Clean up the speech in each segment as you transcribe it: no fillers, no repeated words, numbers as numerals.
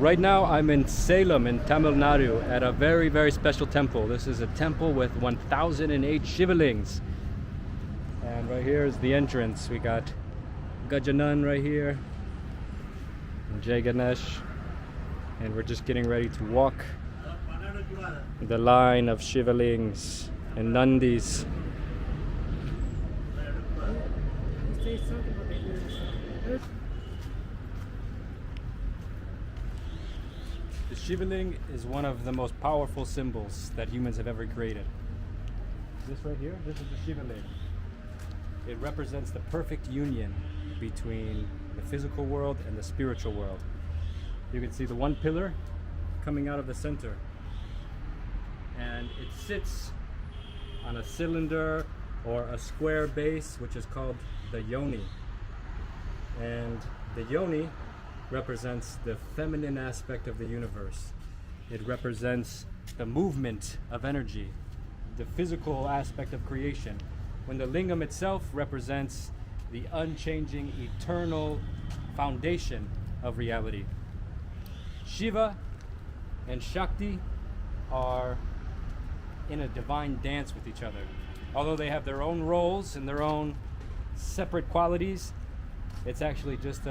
Right now I'm in Salem in Tamil Nadu at a very, very special temple. This is a temple with 1008 Shivalings. And right here is the entrance. We got Gajanan right here, and Jai Ganesh. And we're just getting ready to walk the line of Shivalings and Nandis. The Shivaling is one of the most powerful symbols that humans have ever created. This right here, this is the Shivaling. It represents the perfect union between the physical world and the spiritual world. You can see the one pillar coming out of the center. And it sits on a cylinder or a square base, which is called the yoni. And the yoni represents the feminine aspect of the universe. It represents the movement of energy, the physical aspect of creation. When the lingam itself represents the unchanging, eternal foundation of reality. Shiva and Shakti are in a divine dance with each other. Although they have their own roles and their own separate qualities, it's actually just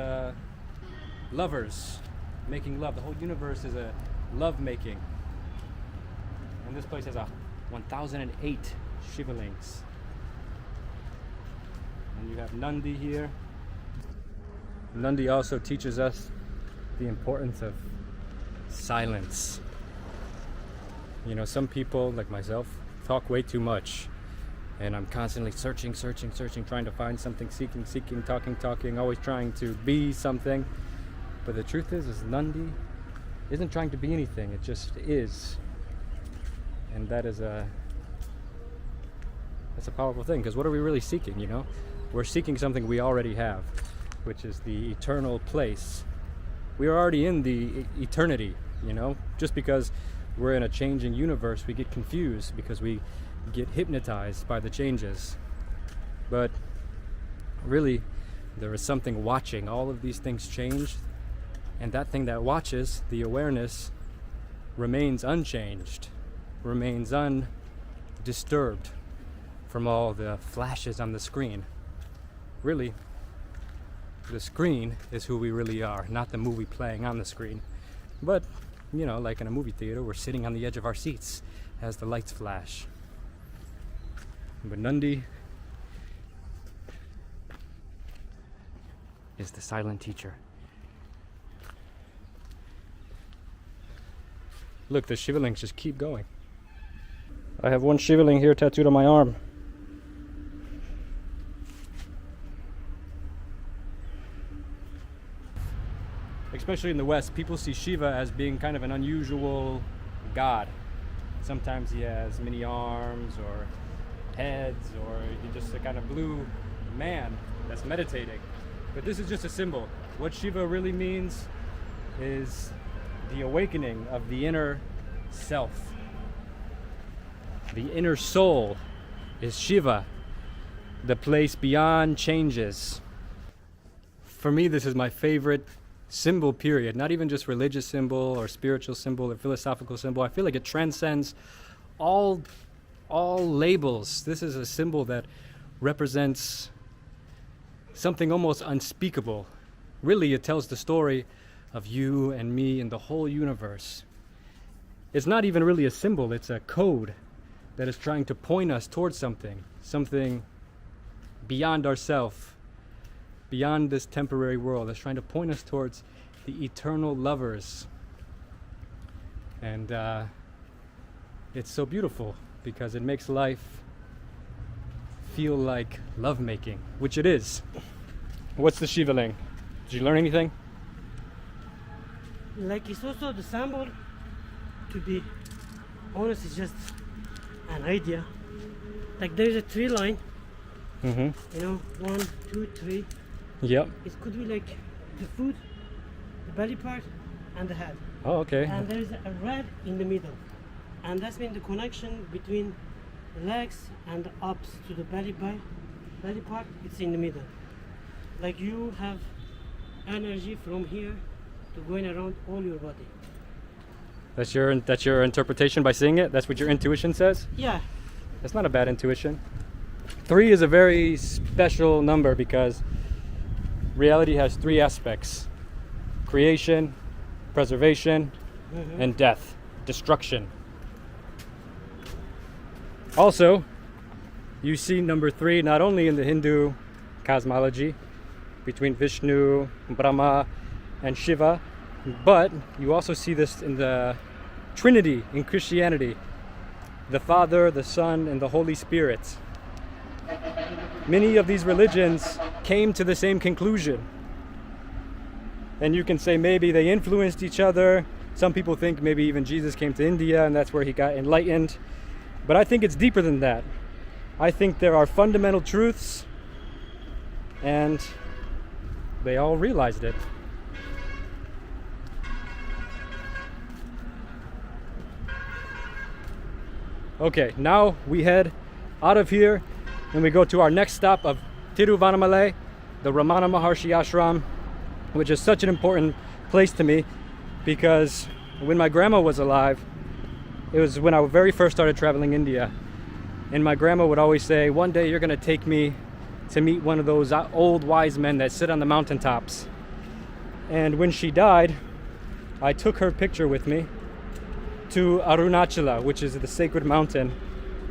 lovers making love. The whole universe is a love making. And this place has 1008 Shivalings. And you have Nandi here. Nandi also teaches us the importance of silence. You know, some people, like myself, talk way too much. And I'm constantly searching, trying to find something, seeking, talking, always trying to be something. But the truth is Nandi isn't trying to be anything, it just is. And that's a powerful thing, because what are we really seeking, you know? We're seeking something we already have, which is the eternal place. We are already in the eternity, you know? Just because we're in a changing universe, we get confused because we get hypnotized by the changes. But really, there is something watching all of these things change, and that thing that watches, the awareness, remains unchanged, remains undisturbed from all the flashes on the screen. Really, the screen is who we really are, not the movie playing on the screen. But, you know, like in a movie theater, we're sitting on the edge of our seats as the lights flash. But Nandi is the silent teacher. Look, the Shivalings just keep going. I have one Shivaling here tattooed on my arm. Especially in the West, people see Shiva as being kind of an unusual god. Sometimes he has many arms or heads, or he's just a kind of blue man that's meditating. But this is just a symbol. What Shiva really means is the awakening of the inner self. The inner soul is Shiva, the place beyond changes. For me, this is my favorite symbol, period. Not even just religious symbol or spiritual symbol or philosophical symbol. I feel like it transcends all labels. This is a symbol that represents something almost unspeakable. Really, it tells the story of you and me and the whole universe. It's not even really a symbol, it's a code that is trying to point us towards something beyond ourself, beyond this temporary world. It's trying to point us towards the eternal lovers. And it's so beautiful because it makes life feel like lovemaking, which it is. What's the Shivaling? Did you learn anything? Like, it's also the symbol, to be honest, it's just an idea. Like, there's a tree line, you know, 1, 2, 3. Yep. It could be like the foot, the belly part, and the head. Oh, okay. And there's a red in the middle, and that's been the connection between the legs and the ups to the belly part. It's in the middle. Like, you have energy from here to to going around all your body. That's your interpretation by seeing it? That's what your intuition says? Yeah. That's not a bad intuition. 3 is a very special number because reality has 3 aspects: creation, preservation, and death, destruction. Also, you see number 3 not only in the Hindu cosmology between Vishnu, Brahma, and Shiva, but you also see this in the Trinity in Christianity: the Father, the Son, and the Holy Spirit. Many of these religions came to the same conclusion. And you can say maybe they influenced each other. Some people think maybe even Jesus came to India and that's where he got enlightened. But I think it's deeper than that. I think there are fundamental truths and they all realized it. Okay, now we head out of here and we go to our next stop of Tiruvannamalai, the Ramana Maharshi Ashram, which is such an important place to me because when my grandma was alive, it was when I very first started traveling India. And my grandma would always say, one day you're gonna take me to meet one of those old wise men that sit on the mountaintops. And when she died, I took her picture with me to Arunachala, which is the sacred mountain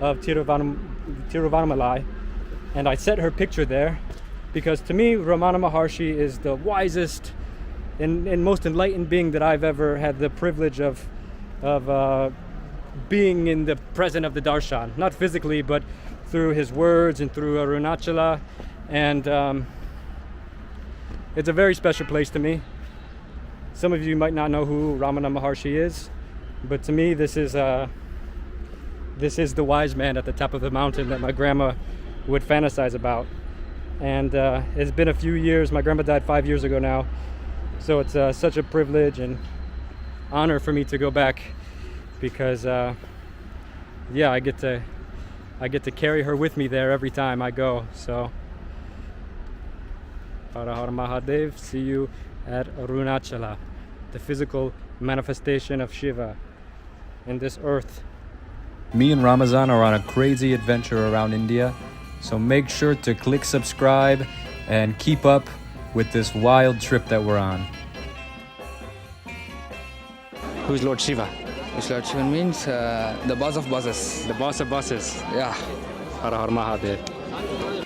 of Tiruvannamalai, and I set her picture there because to me Ramana Maharshi is the wisest and most enlightened being that I've ever had the privilege of being in the present of the darshan, not physically but through his words and through Arunachala. And it's a very special place to me. Some of you might not know who Ramana Maharshi is, but to me this is the wise man at the top of the mountain that my grandma would fantasize about. And it's been a few years. My grandma died 5 years ago now, so it's such a privilege and honor for me to go back because yeah, I get to carry her with me there every time I go. So Har Har Mahadev, see you at Arunachala, the physical manifestation of Shiva in this earth. Me and Ramazan are on a crazy adventure around India, so make sure to click subscribe and keep up with this wild trip that we're on. Who's Lord Shiva? Which Lord Shiva means the boss of bosses. The boss of bosses. Yeah. Har Har Mahadev.